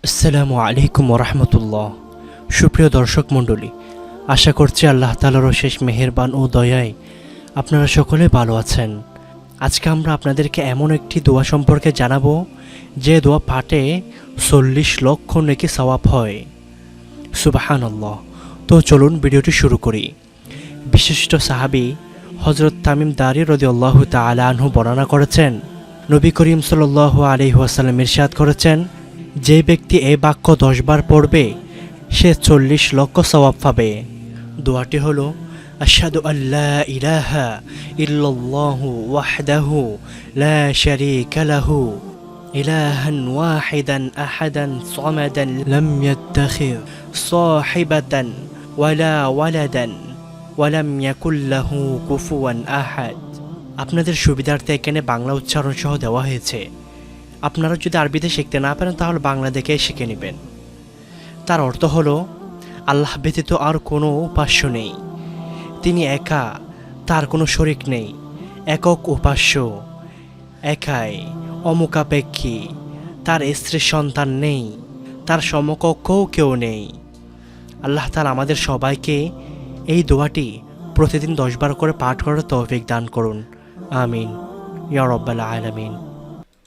আসসালামু আলাইকুম ওরহমতুল্লাহ। সুপ্রিয় দর্শক মণ্ডলী, আশা করছি আল্লাহ তাআলার শেষ মেহেরবান ও দয়ায় আপনারা সকলে ভালো আছেন। আজকে আমরা আপনাদেরকে এমন একটি দোয়া সম্পর্কে জানাবো যে দোয়া পাঠে 40 লক্ষ নেকি সওয়াব হয়। সুবহানাল্লাহ। তো চলুন ভিডিওটি শুরু করি। বিশিষ্ট সাহাবী হযরত তামিম দারি রাদিয়াল্লাহু তাআলা আনহু বর্ণনা করেছেন, নবী করিম সাল্লাল্লাহু আলাইহি ওয়াসাল্লাম ইরশাদ করেছেন, যে ব্যক্তি এই বাক্য 10 বার পড়বে সে 40 লক্ষ সওয়াব পাবে। দোয়াটি হলো, আশহাদু আল্লা ইলাহা ইল্লাল্লাহু ওয়াহদাহু লা শারীকা লাহু ইলাহান ওয়াহিদান আহাদান সামাদান লাম ইয়াত্তাখিয সাহিবাতান ওয়ালা ওয়ালাদান ওয়া লাম ইয়াকুল লাহু কুফুয়ান আহাদ। আপনাদের সুবিধার্থে এখানে বাংলা উচ্চারণ সহ দেওয়া হয়েছে। আপনারা যদি আরবিতে শিখতে না পারেন তাহলে বাংলা দেখে শিখে নেবেন। তার অর্থ হলো, আল্লাহ ব্যতীত আর কোনো উপাস্য নেই, তিনি একা, তার কোনো শরিক নেই, একক উপাস্য, একাই, অমুখাপেক্ষী, তার স্ত্রীর সন্তান নেই, তার সমকক্ষও কেউ নেই। আল্লাহ তাআলা আমাদের সবাইকে এই দোয়াটি প্রতিদিন 10 বার করে পাঠ করার তৌফিক দান করুন। আমিন ইয়া রাব্বাল আলামিন।